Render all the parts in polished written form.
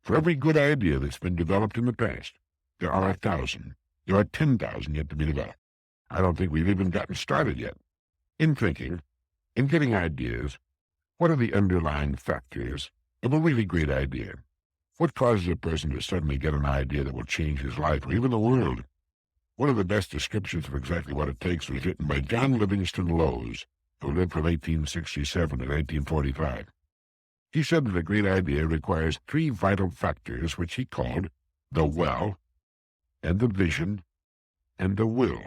For every good idea that's been developed in the past, there are 1,000. There are 10,000 yet to be developed. I don't think we've even gotten started yet. In thinking, in getting ideas, what are the underlying factors of a really great idea? What causes a person to suddenly get an idea that will change his life or even the world? One of the best descriptions of exactly what it takes was written by John Livingston Lowes, who lived from 1867 to 1945. He said that a great idea requires three vital factors, which he called the well, and the vision, and the will.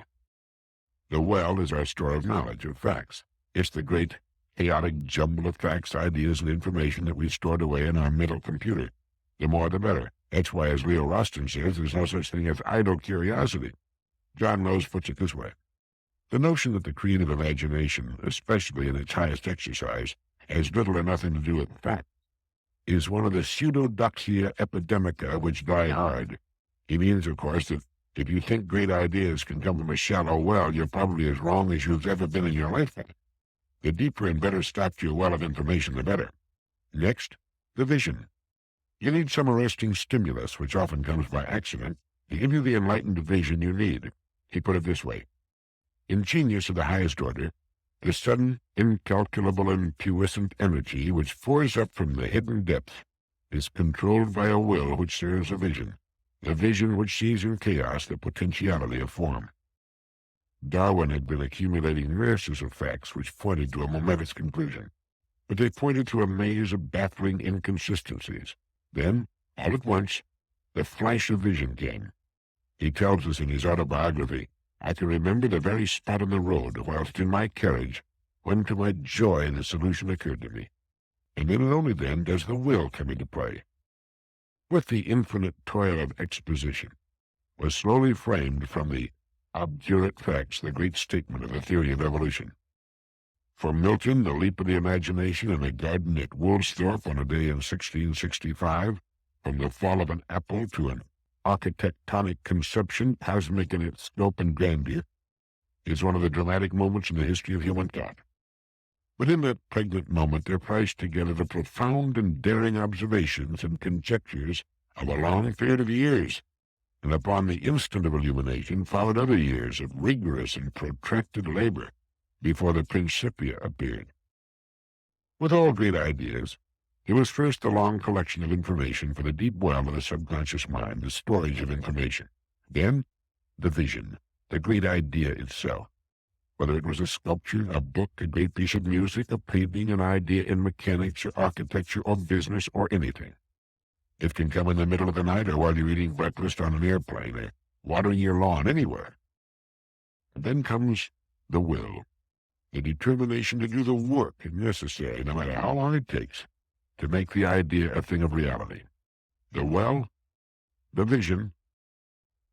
The well is our store of knowledge, of facts. It's the great chaotic jumble of facts, ideas, and information that we've stored away in our mental computer. The more the better. That's why, as Leo Roston says, there's no such thing as idle curiosity. John Lowes puts it this way. The notion that the creative imagination, especially in its highest exercise, has little or nothing to do with fact, is one of the pseudodoxia epidemica which die hard. He means, of course, that if you think great ideas can come from a shallow well, you're probably as wrong as you've ever been in your lifetime. The deeper and better stocked your well of information, the better. Next, the vision. You need some arresting stimulus, which often comes by accident, to give you the enlightened vision you need. He put it this way. In genius of the highest order, the sudden, incalculable, and puissant energy which pours up from the hidden depths is controlled by a will which serves a vision which sees in chaos the potentiality of form. Darwin had been accumulating masses of facts which pointed to a momentous conclusion, but they pointed to a maze of baffling inconsistencies. Then, all at once, the flash of vision came. He tells us in his autobiography, I can remember the very spot on the road whilst in my carriage, when to my joy the solution occurred to me. And then and only then does the will come into play. With the infinite toil of exposition, was slowly framed from the obdurate facts the great statement of the theory of evolution. For Milton, the leap of the imagination in a garden at Woolsthorpe on a day in 1665, from the fall of an apple to an architectonic conception cosmic in its scope and grandeur, is one of the dramatic moments in the history of human thought. But in that pregnant moment there priced together the profound and daring observations and conjectures of a long period of years, and upon the instant of illumination followed other years of rigorous and protracted labor before the Principia appeared. With all great ideas, it was first a long collection of information for the deep well of the subconscious mind, the storage of information. Then, the vision, the great idea itself. Whether it was a sculpture, a book, a great piece of music, a painting, an idea in mechanics or architecture or business or anything. It can come in the middle of the night or while you're eating breakfast on an airplane or watering your lawn, anywhere. And then comes the will, the determination to do the work necessary, no matter how long it takes, to make the idea a thing of reality. The well, the vision,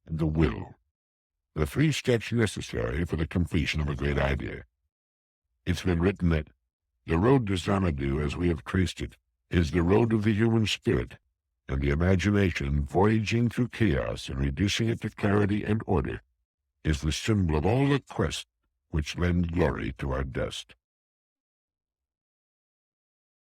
and the will. The three steps necessary for the completion of a great idea. It's been written that the road to Xanadu, as we have traced it, is the road of the human spirit, and the imagination, voyaging through chaos and reducing it to clarity and order, is the symbol of all the quests which lend glory to our dust.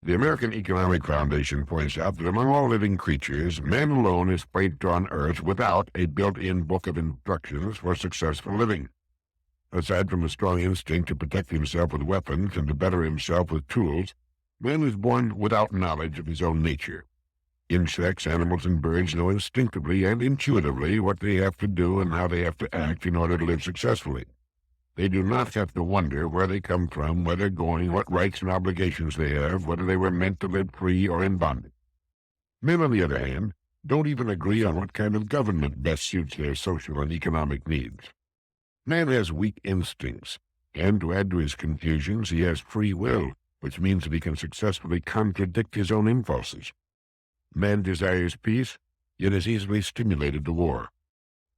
The American Economic Foundation points out that among all living creatures, man alone is placed on Earth without a built-in book of instructions for successful living. Aside from a strong instinct to protect himself with weapons and to better himself with tools, man is born without knowledge of his own nature. Insects, animals, and birds know instinctively and intuitively what they have to do and how they have to act in order to live successfully. They do not have to wonder where they come from, where they're going, what rights and obligations they have, whether they were meant to live free or in bondage. Men, on the other hand, don't even agree on what kind of government best suits their social and economic needs. Man has weak instincts, and to add to his confusions, he has free will, which means that he can successfully contradict his own impulses. Man desires peace, yet is easily stimulated to war.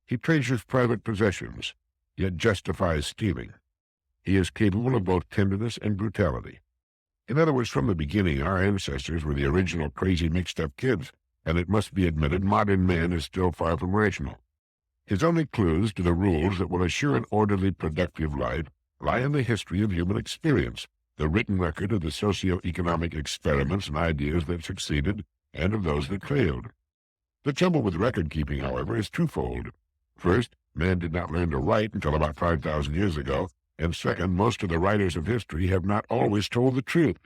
He treasures private possessions, yet justifies stealing. He is capable of both tenderness and brutality. In other words, from the beginning, our ancestors were the original crazy mixed-up kids, and it must be admitted modern man is still far from rational. His only clues to the rules that will assure an orderly, productive life lie in the history of human experience, the written record of the socio-economic experiments and ideas that succeeded, and of those that failed. The trouble with record-keeping, however, is twofold. First, man did not learn to write until about 5,000 years ago, and second, most of the writers of history have not always told the truth.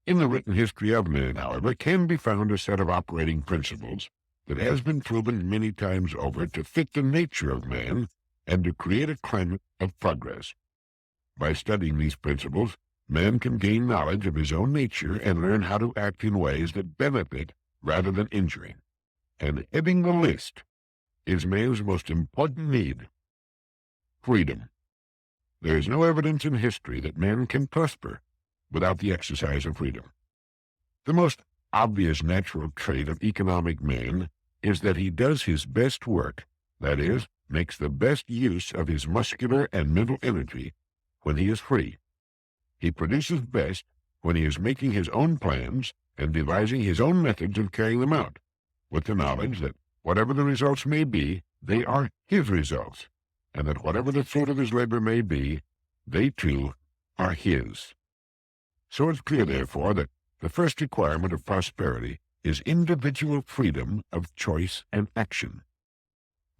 In the written history of man, however, can be found a set of operating principles that has been proven many times over to fit the nature of man and to create a climate of progress. By studying these principles, man can gain knowledge of his own nature and learn how to act in ways that benefit rather than injury. And heading the list is man's most important need: freedom. There is no evidence in history that man can prosper without the exercise of freedom. The most obvious natural trait of economic man is that he does his best work, that is, makes the best use of his muscular and mental energy when he is free. He produces best when he is making his own plans and devising his own methods of carrying them out, with the knowledge that whatever the results may be, they are his results, and that whatever the fruit of his labor may be, they too are his. So it's clear, therefore, that the first requirement of prosperity is individual freedom of choice and action.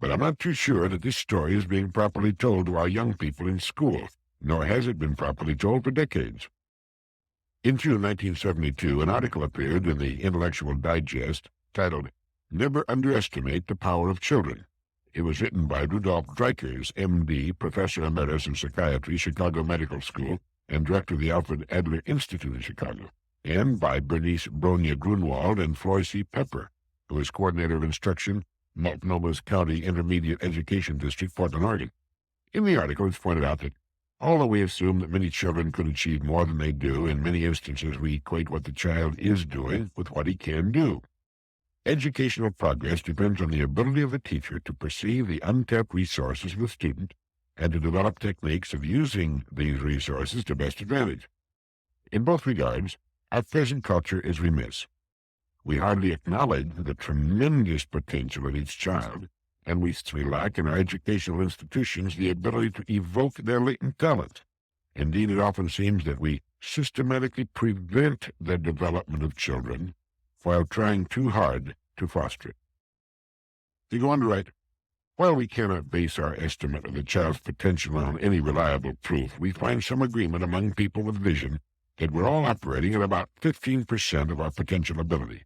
But I'm not too sure that this story is being properly told to our young people in school, nor has it been properly told for decades. In June 1972, an article appeared in the Intellectual Digest titled, "Never Underestimate the Power of Children." It was written by Rudolf Dreikers, M.D., Professor Emeritus in Psychiatry, Chicago Medical School, and Director of the Alfred Adler Institute in Chicago, and by Bernice Bronya Grunwald and Floy C. Pepper, who is Coordinator of Instruction, Multnomah's County Intermediate Education District, Portland, Oregon. In the article, it's pointed out that although we assume that many children could achieve more than they do, in many instances we equate what the child is doing with what he can do. Educational progress depends on the ability of the teacher to perceive the untapped resources of the student and to develop techniques of using these resources to best advantage. In both regards, our present culture is remiss. We hardly acknowledge the tremendous potential of each child, and we lack in our educational institutions the ability to evoke their latent talent. Indeed, it often seems that we systematically prevent the development of children while trying too hard to foster it. They go on to write, "While we cannot base our estimate of the child's potential on any reliable proof, we find some agreement among people with vision that we're all operating at about 15% of our potential ability.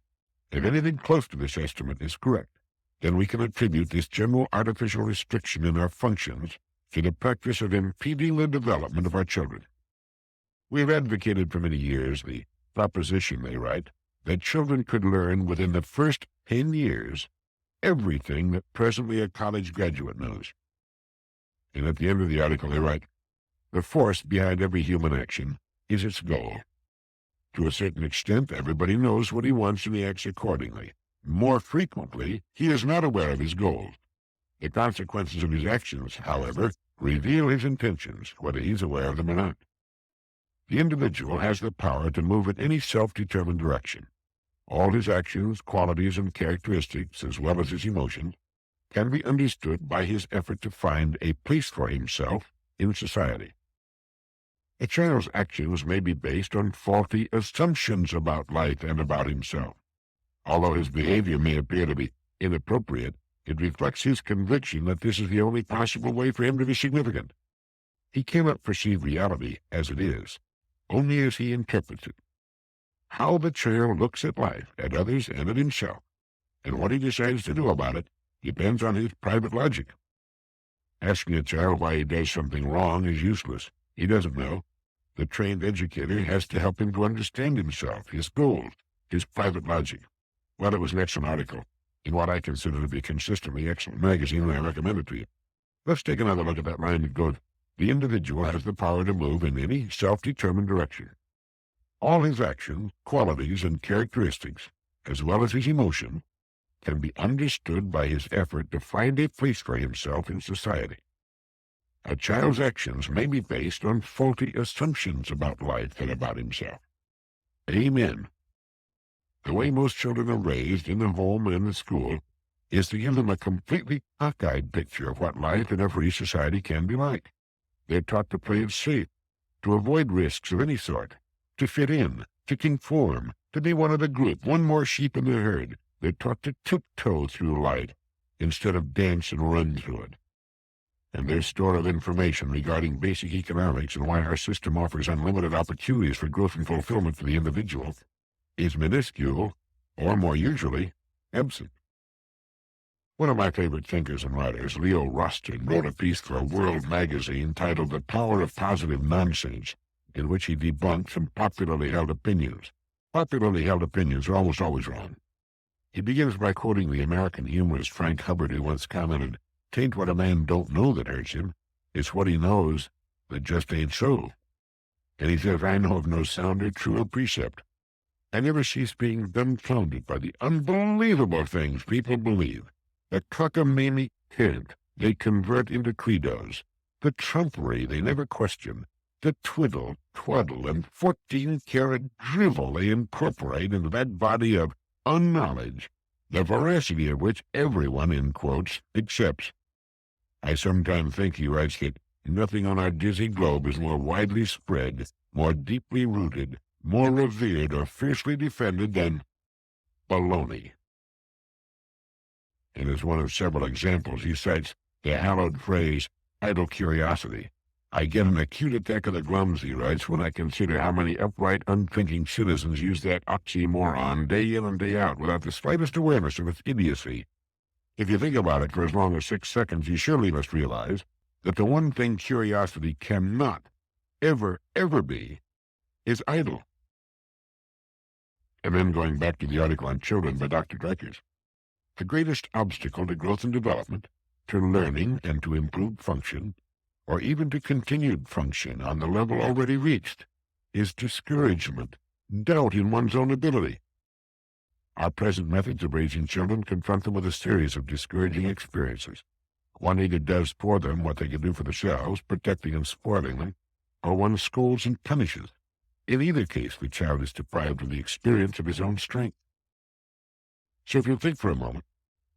If anything close to this estimate is correct, then we can attribute this general artificial restriction in our functions to the practice of impeding the development of our children. We have advocated for many years the proposition," they write, "that children could learn within the first 10 years everything that presently a college graduate knows." And at the end of the article they write, "The force behind every human action is its goal. To a certain extent, everybody knows what he wants and he acts accordingly. More frequently, he is not aware of his goals. The consequences of his actions, however, reveal his intentions, whether he is aware of them or not. The individual has the power to move in any self-determined direction. All his actions, qualities, and characteristics, as well as his emotions, can be understood by his effort to find a place for himself in society. A child's actions may be based on faulty assumptions about life and about himself. Although his behavior may appear to be inappropriate, it reflects his conviction that this is the only possible way for him to be significant. He cannot perceive reality as it is, only as he interprets it. How the child looks at life, at others, and at himself, and what he decides to do about it, depends on his private logic. Asking a child why he does something wrong is useless. He doesn't know. The trained educator has to help him to understand himself, his goals, his private logic." Well, it was an excellent article in what I consider to be a consistently excellent magazine, and I recommend it to you. Let's take another look at that line that goes, "The individual has the power to move in any self-determined direction. All his actions, qualities, and characteristics, as well as his emotion, can be understood by his effort to find a place for himself in society. A child's actions may be based on faulty assumptions about life and about himself." Amen. The way most children are raised in the home and in the school is to give them a completely cockeyed picture of what life in a free society can be like. They're taught to play it safe, to avoid risks of any sort, to fit in, to conform, to be one of the group, one more sheep in the herd, They're taught to tiptoe through life instead of dance and run through it. And their store of information regarding basic economics and why our system offers unlimited opportunities for growth and fulfillment for the individual is minuscule, or more usually, absent. One of my favorite thinkers and writers, Leo Rustin, wrote a piece for a World magazine titled The Power of Positive Nonsense, in which he debunked some popularly held opinions. Popularly held opinions are almost always wrong. He begins by quoting the American humorist Frank Hubbard, who once commented, "'Tain't what a man don't know that hurts him, it's what he knows that just ain't so." And he says, "I know of no sounder, truer precept. I never cease being dumbfounded by the unbelievable things people believe. The cockamamie cant they convert into credos, the trumpery they never question, the twiddle, twaddle, and 14-karat drivel they incorporate into that body of unknowledge, the veracity of which everyone, in quotes, accepts. I sometimes think," he writes, "that nothing on our dizzy globe is more widely spread, more deeply rooted, more revered or fiercely defended than baloney." And as one of several examples, he cites the hallowed phrase, idle curiosity. "I get an acute attack of the glums," he writes, "when I consider how many upright, unthinking citizens use that oxymoron day in and day out without the slightest awareness of its idiocy. If you think about it for as long as 6 seconds, you surely must realize that the one thing curiosity cannot ever be is idle." And then going back to the article on children by Dr. Dreikers, "The greatest obstacle to growth and development, to learning and to improved function, or even to continued function on the level already reached, is discouragement, doubt in one's own ability. Our present methods of raising children confront them with a series of discouraging experiences. One either does for them what they can do for themselves, protecting and spoiling them, or one scolds and punishes. In either case, the child is deprived of the experience of his own strength." So if you think for a moment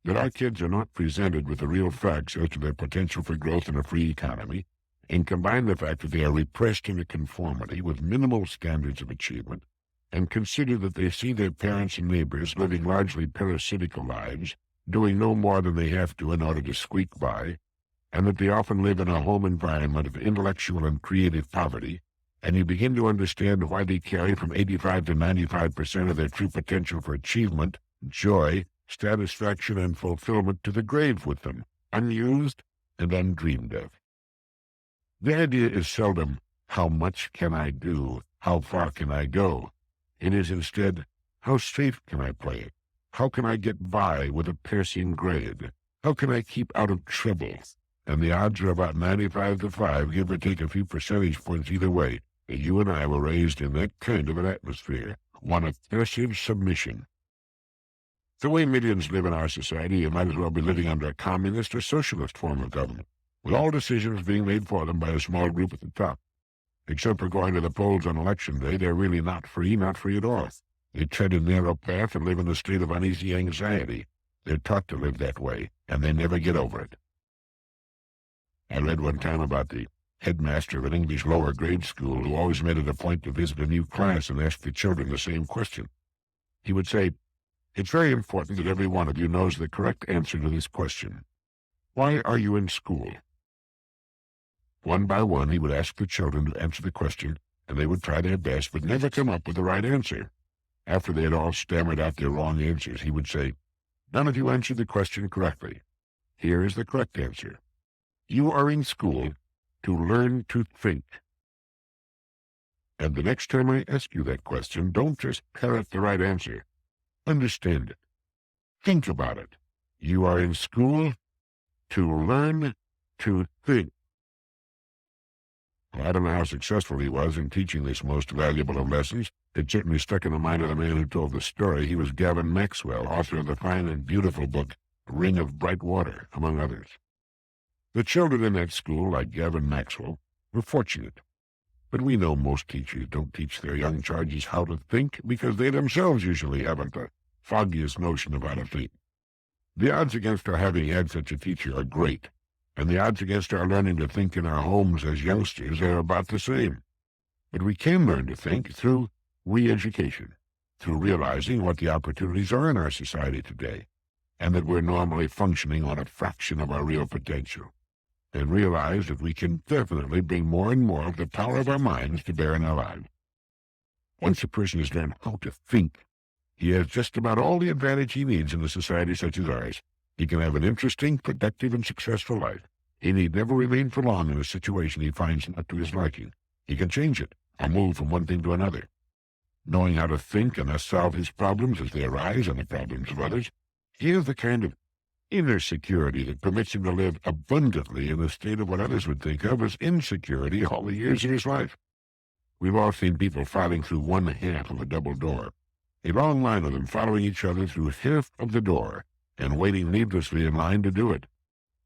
that our kids are not presented with the real facts as to their potential for growth in a free economy, and combine the fact that they are repressed into conformity with minimal standards of achievement, and consider that they see their parents and neighbors living largely parasitical lives, doing no more than they have to in order to squeak by, and that they often live in a home environment of intellectual and creative poverty, and you begin to understand why they carry from 85 to 95% of their true potential for achievement, joy, satisfaction, and fulfillment to the grave with them, unused and undreamed of. The idea is seldom, how much can I do, how far can I go? It is instead, how safe can I play it? How can I get by with a passing grade? How can I keep out of trouble? And the odds are about 95 to 5, give or take a few percentage points either way, that you and I were raised in that kind of an atmosphere, one of passive submission. The way millions live in our society, you might as well be living under a communist or socialist form of government, with all decisions being made for them by a small group at the top. Except for going to the polls on election day, they're really not free at all. They tread a narrow path and live in a state of uneasy anxiety. They're taught to live that way, and they never get over it. I read one time about the headmaster of an English lower grade school who always made it a point to visit a new class and ask the children the same question. He would say, "It's very important that every one of you knows the correct answer to this question. Why are you in school?" One by one, he would ask the children to answer the question, and they would try their best, but never come up with the right answer. After they had all stammered out their wrong answers, he would say, "None of you answered the question correctly. Here is the correct answer. You are in school to learn to think. And the next time I ask you that question, don't just parrot the right answer. Understand it. Think about it. You are in school to learn to think." Well, I don't know how successful he was in teaching this most valuable of lessons. It certainly stuck in the mind of the man who told the story. He was Gavin Maxwell, author of the fine and beautiful book, Ring of Bright Water, among others. The children in that school, like Gavin Maxwell, were fortunate. But we know most teachers don't teach their young charges how to think because they themselves usually haven't the foggiest notion of how to think. The odds against our having had such a teacher are great, and the odds against our learning to think in our homes as youngsters are about the same. But we can learn to think through re-education, through realizing what the opportunities are in our society today, and that we're normally functioning on a fraction of our real potential, and realize that we can definitely bring more and more of the power of our minds to bear in our lives. Once a person has learned how to think, he has just about all the advantage he needs in a society such as ours. He can have an interesting, productive, and successful life. He need never remain for long in a situation he finds not to his liking. He can change it, or move from one thing to another. Knowing how to think and thus solve his problems as they arise and the problems of others, he has the kind of inner security that permits him to live abundantly in a state of what others would think of as insecurity all the years of his life. We've all seen people filing through one half of a double door, a long line of them following each other through half of the door and waiting needlessly in line to do it.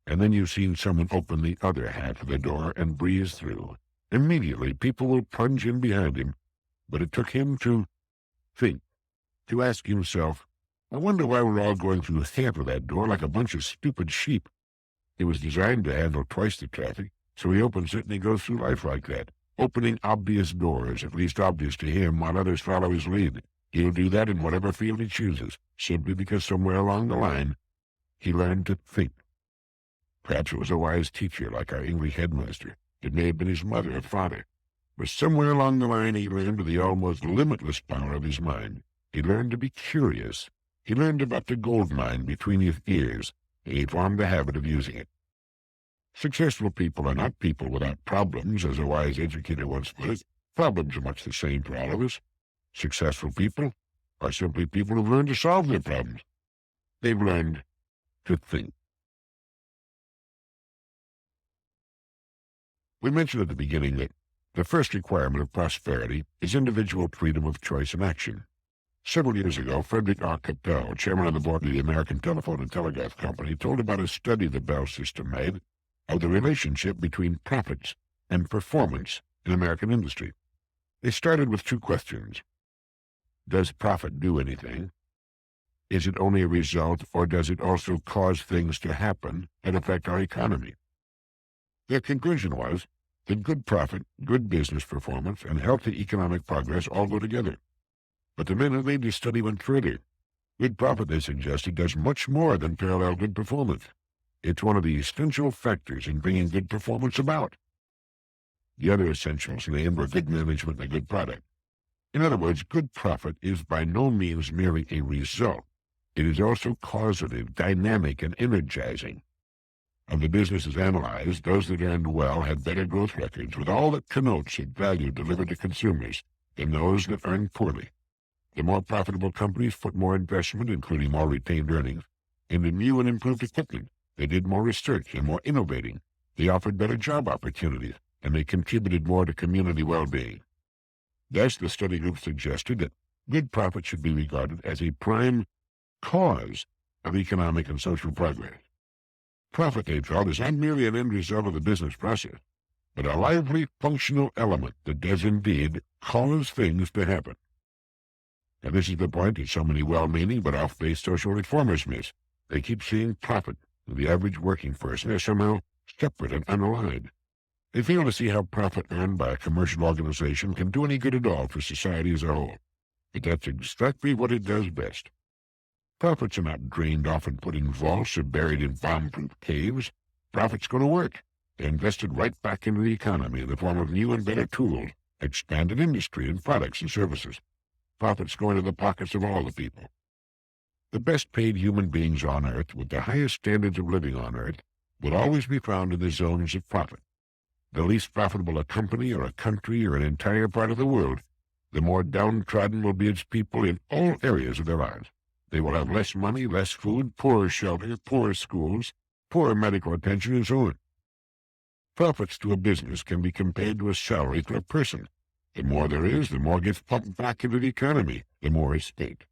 And then you've seen someone open the other half of the door and breeze through. Immediately, people will plunge in behind him, but it took him to think, to ask himself, I wonder why we're all going through half of that door like a bunch of stupid sheep. It was designed to handle twice the traffic, so he opens it and he goes through life like that, opening obvious doors, at least obvious to him, while others follow his lead. He'll do that in whatever field he chooses, simply because somewhere along the line, he learned to think. Perhaps it was a wise teacher like our English headmaster. It may have been his mother or father. But somewhere along the line, he learned the almost limitless power of his mind. He learned to be curious. He learned about the gold mine between his ears, and he formed the habit of using it. Successful people are not people without problems, as a wise educator once put it. Problems are much the same for all of us. Successful people are simply people who've learned to solve their problems. They've learned to think. We mentioned at the beginning that the first requirement of prosperity is individual freedom of choice and action. Several years ago, Frederick R. Cappell, chairman of the board of the American Telephone and Telegraph Company, told about a study the Bell system made of the relationship between profits and performance in American industry. They started with two questions. Does profit do anything? Is it only a result, or does it also cause things to happen that affect our economy? Their conclusion was that good profit, good business performance, and healthy economic progress all go together. But the men who made this study went further. Good profit, they suggested, does much more than parallel good performance. It's one of the essential factors in bringing good performance about. The other essentials in the end were good management and a good product. In other words, good profit is by no means merely a result. It is also causative, dynamic, and energizing. Of the businesses analyzed, those that earned well had better growth records, with all that connotes of value delivered to consumers, than those that earned poorly. The more profitable companies put more investment, including more retained earnings, into new and improved equipment. They did more research and more innovating. They offered better job opportunities, and they contributed more to community well-being. Thus, the study group suggested that good profit should be regarded as a prime cause of economic and social progress. Profit, they felt, is not merely an end result of the business process, but a lively, functional element that does indeed cause things to happen. And this is the point that so many well-meaning but off-base social reformers miss. They keep seeing profit in the average working person as somehow separate and unaligned. They fail to see how profit earned by a commercial organization can do any good at all for society as a whole. But that's exactly what it does best. Profits are not drained off and put in vaults or buried in bomb-proof caves. Profits go to work. They're invested right back into the economy in the form of new and better tools, expanded industry and products and services. Profits go into the pockets of all the people. The best-paid human beings on Earth, with the highest standards of living on Earth, will always be found in the zones of profit. The least profitable a company or a country or an entire part of the world, the more downtrodden will be its people in all areas of their lives. They will have less money, less food, poorer shelter, poorer schools, poorer medical attention, and so on. Profits to a business can be compared to a salary to a person. The more there is, the more gets pumped back into the economy, the more is spent.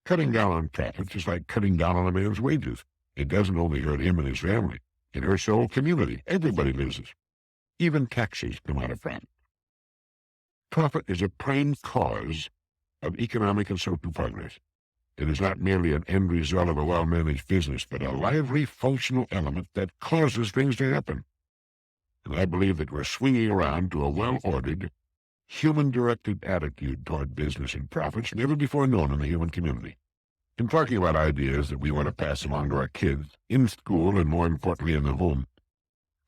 Cutting down on profits is like cutting down on a man's wages. It doesn't only hurt him and his family. It hurts the whole community. Everybody loses. Even taxes come out of profit. Profit is a prime cause of economic and social progress. It is not merely an end result of a well-managed business, but a lively, functional element that causes things to happen. And I believe that we're swinging around to a well-ordered, human-directed attitude toward business and profits never before known in the human community. In talking about ideas that we want to pass along to our kids, in school, and more importantly in the home,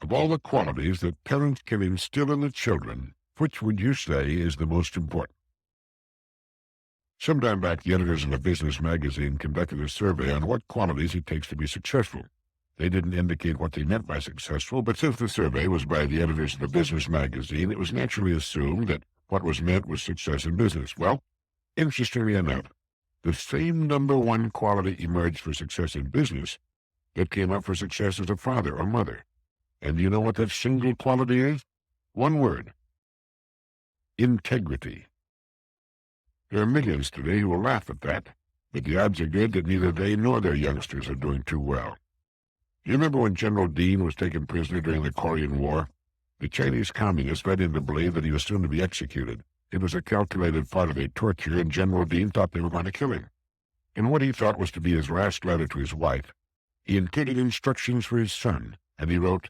of all the qualities that parents can instill in the children, which would you say is the most important? Sometime back, the editors of a business magazine conducted a survey on what qualities it takes to be successful. They didn't indicate what they meant by successful, but since the survey was by the editors of the business magazine, it was naturally assumed that what was meant was success in business. Well, interestingly enough, the same number one quality emerged for success in business that came up for success as a father or mother. And do you know what that single quality is? One word: integrity. There are millions today who will laugh at that, but the odds are good that neither they nor their youngsters are doing too well. You remember when General Dean was taken prisoner during the Korean War? The Chinese communists led him to believe that he was soon to be executed. It was a calculated part of a torture, and General Dean thought they were going to kill him. In what he thought was to be his last letter to his wife, he included instructions for his son, and he wrote,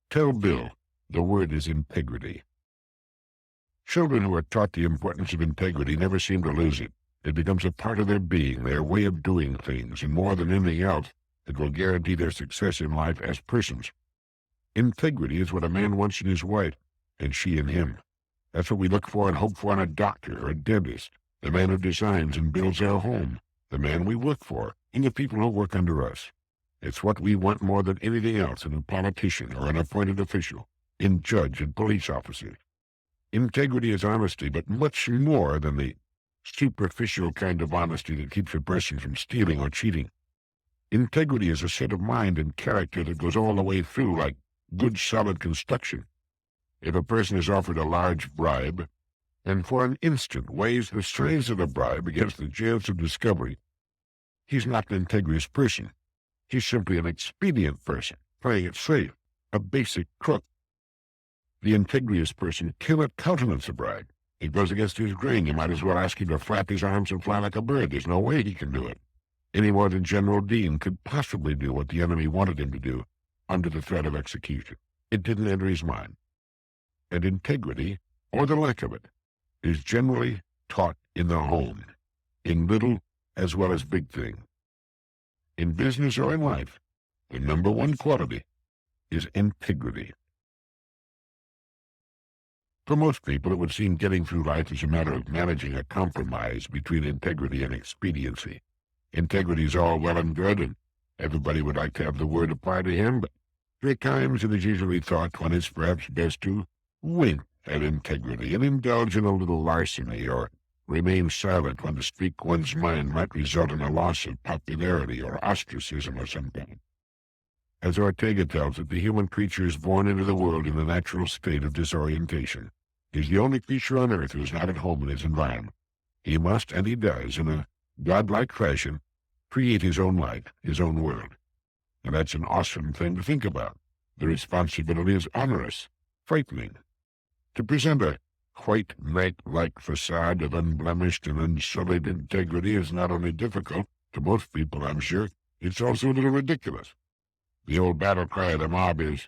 "Tell Bill, the word is integrity." Children who are taught the importance of integrity never seem to lose it. It becomes a part of their being, their way of doing things, and more than anything else, it will guarantee their success in life as persons. Integrity is what a man wants in his wife, and she in him. That's what we look for and hope for in a doctor or a dentist, the man who designs and builds our home, the man we work for, and the people who work under us. It's what we want more than anything else in a politician or an appointed official, in judge and police officer. Integrity is honesty, but much more than the superficial kind of honesty that keeps a person from stealing or cheating. Integrity is a set of mind and character that goes all the way through, like good solid construction. If a person is offered a large bribe, and for an instant weighs the strains of the bribe against the chance of discovery, he's not an integrous person. He's simply an expedient person, playing it safe, a basic crook. The integrous person cannot countenance a bribe. It goes against his grain. You might as well ask him to flap his arms and fly like a bird. There's no way he can do it, any more than General Dean could possibly do what the enemy wanted him to do under the threat of execution. It didn't enter his mind. And integrity, or the lack of it, is generally taught in the home, in little as well as big things. In business or in life, the number one quality is integrity. For most people, it would seem getting through life is a matter of managing a compromise between integrity and expediency. Integrity is all well and good, and everybody would like to have the word apply to him, but at times it is usually thought one is perhaps best to wink at integrity and indulge in a little larceny, or remain silent when to speak one's mind might result in a loss of popularity or ostracism or some kind. As Ortega tells it, the human creature is born into the world in the natural state of disorientation. He's the only creature on earth who is not at home in his environment. He must, and he does, in a godlike fashion, create his own life, his own world. And that's an awesome thing to think about. The responsibility is onerous, frightening. To present a white knight-like facade of unblemished and unsullied integrity is not only difficult, to most people I'm sure, it's also a little ridiculous. The old battle cry of the mob is,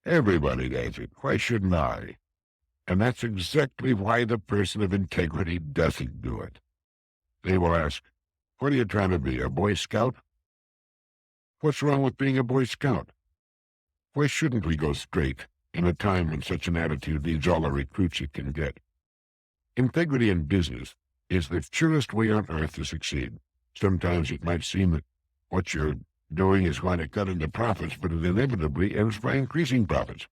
"Everybody does it, why shouldn't I?" And that's exactly why the person of integrity doesn't do it. They will ask, "What are you trying to be, a Boy Scout?" What's wrong with being a Boy Scout? Why shouldn't we go straight in a time when such an attitude needs all the recruits it can get? Integrity in business is the surest way on earth to succeed. Sometimes it might seem that what you're doing is going to cut into profits, but it inevitably ends by increasing profits.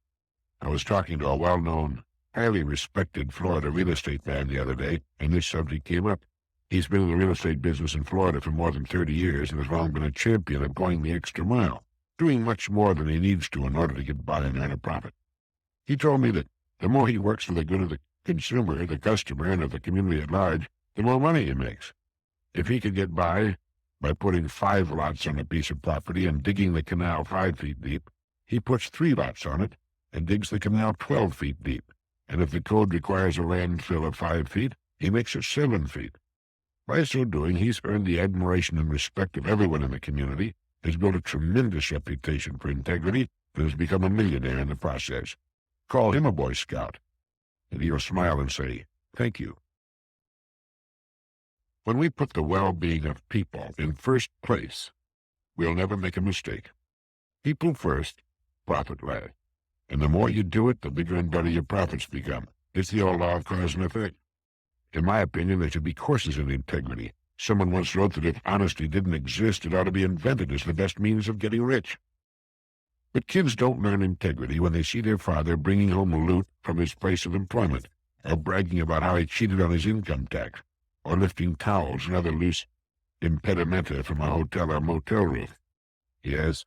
I was talking to a well-known, highly respected Florida real estate man the other day, and this subject came up. He's been in the real estate business in Florida for more than 30 years and has long been a champion of going the extra mile, doing much more than he needs to in order to get by and earn a profit. He told me that the more he works for the good of the consumer, the customer, and of the community at large, the more money he makes. If he could get by putting 5 lots on a piece of property and digging the canal 5 feet deep, he puts 3 lots on it and digs the canal 12 feet deep. And if the code requires a landfill of 5 feet, he makes it 7 feet. By so doing, he's earned the admiration and respect of everyone in the community, has built a tremendous reputation for integrity, and has become a millionaire in the process. Call him a Boy Scout, and he'll smile and say, Thank you. When we put the well-being of people in first place, we'll never make a mistake. People first, profit last. And the more you do it, the bigger and better your profits become. It's the old law of cause and effect. In my opinion, there should be courses in integrity. Someone once wrote that if honesty didn't exist, it ought to be invented as the best means of getting rich. But kids don't learn integrity when they see their father bringing home loot from his place of employment, or bragging about how he cheated on his income tax, or lifting towels and other loose impedimenta from a hotel or motel roof. Yes,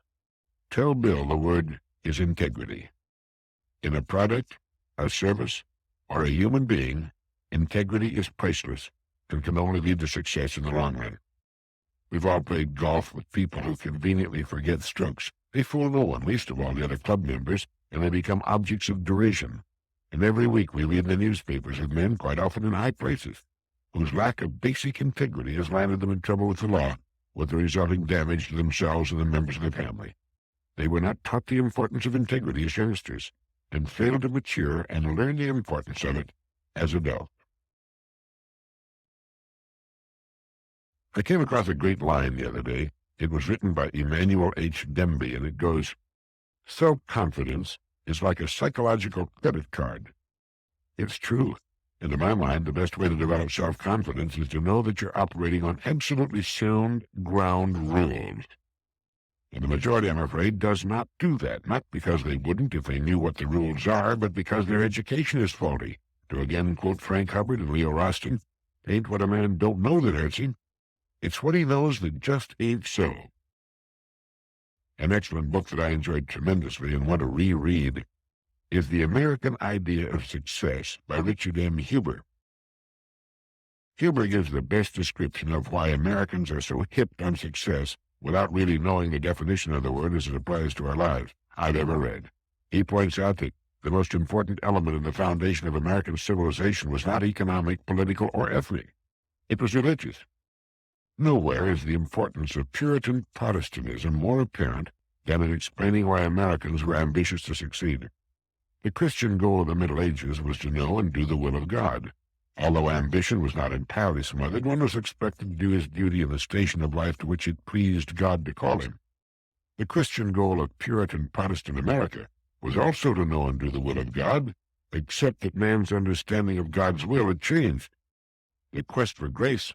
tell Bill the word is integrity. In a product, a service, or a human being, integrity is priceless and can only lead to success in the long run. We've all played golf with people who conveniently forget strokes. They fool no one, least of all the other club members, and they become objects of derision. And every week we read in the newspapers of men, quite often in high places, whose lack of basic integrity has landed them in trouble with the law, with the resulting damage to themselves and the members of their family. They were not taught the importance of integrity as youngsters, and failed to mature and learn the importance of it as adults. I came across a great line the other day. It was written by Emmanuel H. Demby, and it goes, "Self-confidence is like a psychological credit card." It's true. And to my mind, the best way to develop self-confidence is to know that you're operating on absolutely sound ground rules. And the majority, I'm afraid, does not do that, not because they wouldn't if they knew what the rules are, but because their education is faulty. To again quote Frank Hubbard and Leo Roston, "Ain't what a man don't know that hurts him. It's what he knows that just ain't so." An excellent book that I enjoyed tremendously and want to reread is The American Idea of Success by Richard M. Huber. Huber gives the best description of why Americans are so hipped on success without really knowing the definition of the word as it applies to our lives I've ever read. He points out that the most important element in the foundation of American civilization was not economic, political, or ethnic. It was religious. Nowhere is the importance of Puritan Protestantism more apparent than in explaining why Americans were ambitious to succeed. The Christian goal of the Middle Ages was to know and do the will of God. Although ambition was not entirely smothered, one was expected to do his duty in the station of life to which it pleased God to call him. The Christian goal of Puritan Protestant America was also to know and do the will of God, except that man's understanding of God's will had changed. The quest for grace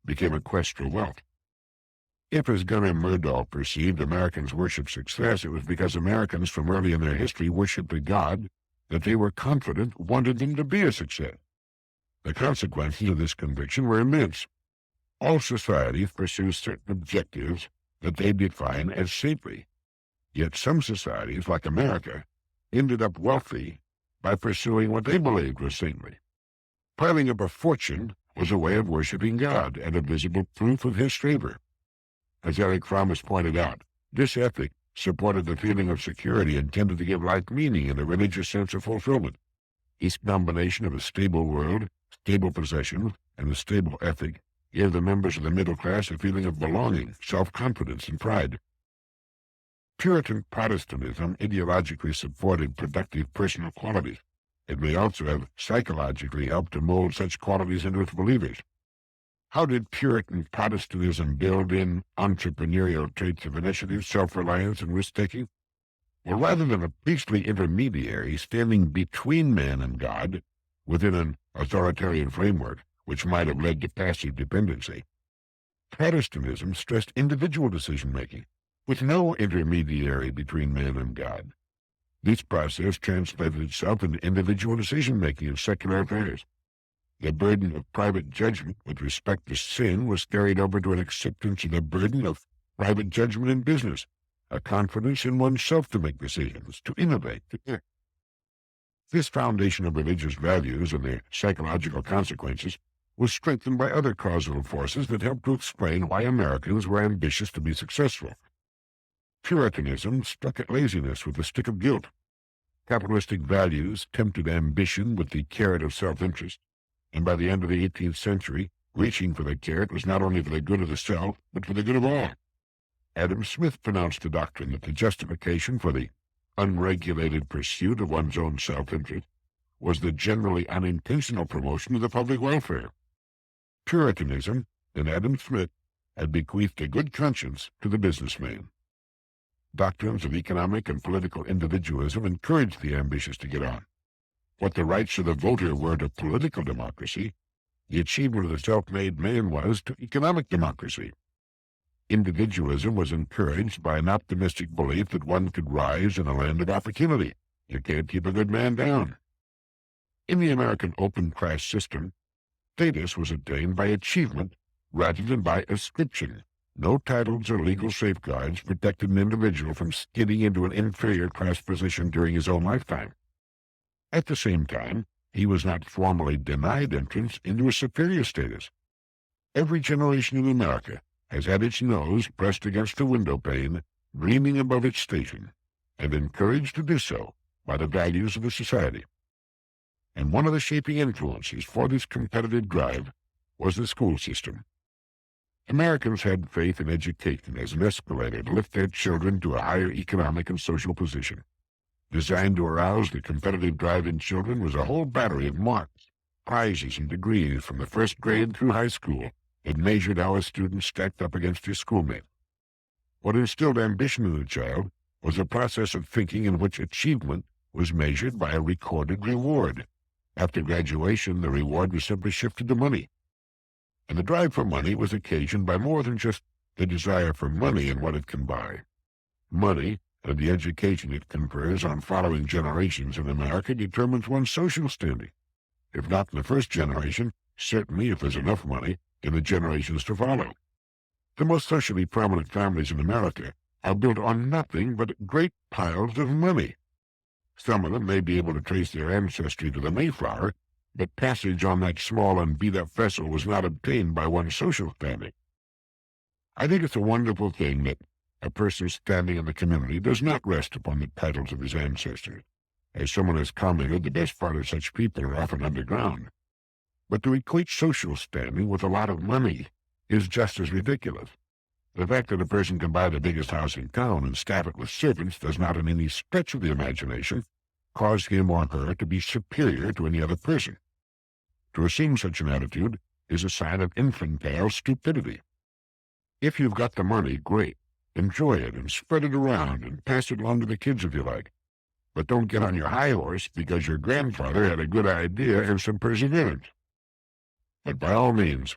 became a quest for wealth. If, as Gunnar Myrdal perceived, Americans worshiped success, it was because Americans from early in their history worshipped a God that they were confident wanted them to be a success. The consequences of this conviction were immense. All societies pursue certain objectives that they define as saintly. Yet some societies, like America, ended up wealthy by pursuing what they believed was saintly. Piling up a fortune was a way of worshiping God and a visible proof of his favor. As Eric Fromm has pointed out, this ethic supported the feeling of security and tended to give life meaning and a religious sense of fulfillment. Each combination of a stable world, stable possessions, and a stable ethic gave the members of the middle class a feeling of belonging, self-confidence, and pride. Puritan Protestantism ideologically supported productive personal qualities. It may also have psychologically helped to mold such qualities into its believers. How did Puritan Protestantism build in entrepreneurial traits of initiative, self-reliance, and risk-taking? Well, rather than a priestly intermediary standing between man and God within an authoritarian framework, which might have led to passive dependency, Protestantism stressed individual decision-making, with no intermediary between man and God. This process translated itself into individual decision-making in secular affairs. The burden of private judgment with respect to sin was carried over to an acceptance of the burden of private judgment in business, a confidence in oneself to make decisions, to innovate, to act. This foundation of religious values and their psychological consequences was strengthened by other causal forces that helped to explain why Americans were ambitious to be successful. Puritanism struck at laziness with the stick of guilt. Capitalistic values tempted ambition with the carrot of self-interest, and by the end of the 18th century, reaching for the carrot was not only for the good of the self, but for the good of all. Adam Smith pronounced the doctrine that the justification for the unregulated pursuit of one's own self-interest was the generally unintentional promotion of the public welfare. Puritanism and Adam Smith had bequeathed a good conscience to the businessman. Doctrines of economic and political individualism encouraged the ambitious to get on. What the rights of the voter were to political democracy, the achievement of the self-made man was to economic democracy. Individualism was encouraged by an optimistic belief that one could rise in a land of opportunity. You can't keep a good man down. In the American open class system, status was attained by achievement rather than by ascription. No titles or legal safeguards protected an individual from skidding into an inferior class position during his own lifetime. At the same time, he was not formally denied entrance into a superior status. Every generation in America has had its nose pressed against the window pane, dreaming above its station, and encouraged to do so by the values of the society. And one of the shaping influences for this competitive drive was the school system. Americans had faith in education as an escalator to lift their children to a higher economic and social position. Designed to arouse the competitive drive in children was a whole battery of marks, prizes, and degrees from the first grade through high school that measured how a student stacked up against his schoolmate. What instilled ambition in the child was a process of thinking in which achievement was measured by a recorded reward. After graduation, the reward was simply shifted to money. And the drive for money was occasioned by more than just the desire for money and what it can buy. Money and the education it confers on following generations in America determines one's social standing. If not in the first generation, certainly, if there's enough money, in the generations to follow. The most socially prominent families in America are built on nothing but great piles of money. Some of them may be able to trace their ancestry to the Mayflower, but passage on that small and beat-up vessel was not obtained by one's social standing. I think it's a wonderful thing that a person's standing in the community does not rest upon the titles of his ancestors. As someone has commented, the best part of such people are often underground. But to equate social standing with a lot of money is just as ridiculous. The fact that a person can buy the biggest house in town and staff it with servants does not in any stretch of the imagination cause him or her to be superior to any other person. To assume such an attitude is a sign of infantile stupidity. If you've got the money, great. Enjoy it and spread it around and pass it along to the kids if you like. But don't get on your high horse because your grandfather had a good idea and some perseverance. But by all means,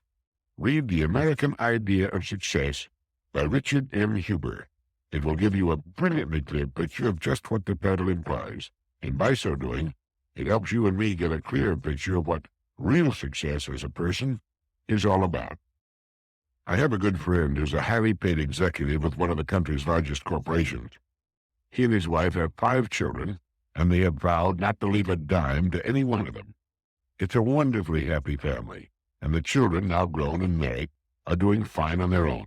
read The American Idea of Success by Richard M. Huber. It will give you a brilliantly clear picture of just what the title implies, and by so doing, it helps you and me get a clearer picture of what real success as a person is all about. I have a good friend who's a highly paid executive with one of the country's largest corporations. He and his wife have 5 children, and they have vowed not to leave a dime to any one of them. It's a wonderfully happy family, and the children, now grown and married, are doing fine on their own.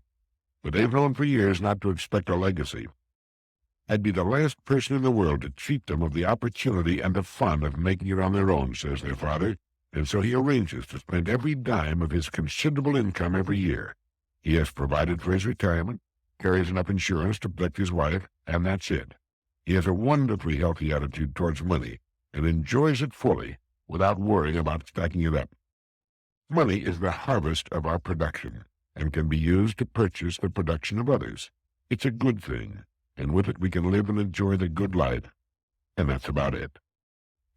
But they've known for years not to expect a legacy. I'd be the last person in the world to cheat them of the opportunity and the fun of making it on their own, says their father, and so he arranges to spend every dime of his considerable income every year. He has provided for his retirement, carries enough insurance to protect his wife, and that's it. He has a wonderfully healthy attitude towards money and enjoys it fully without worrying about stacking it up. Money is the harvest of our production and can be used to purchase the production of others. It's a good thing, and with it we can live and enjoy the good life, and that's about it.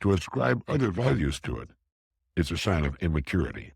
To ascribe other values to it is a sign of immaturity.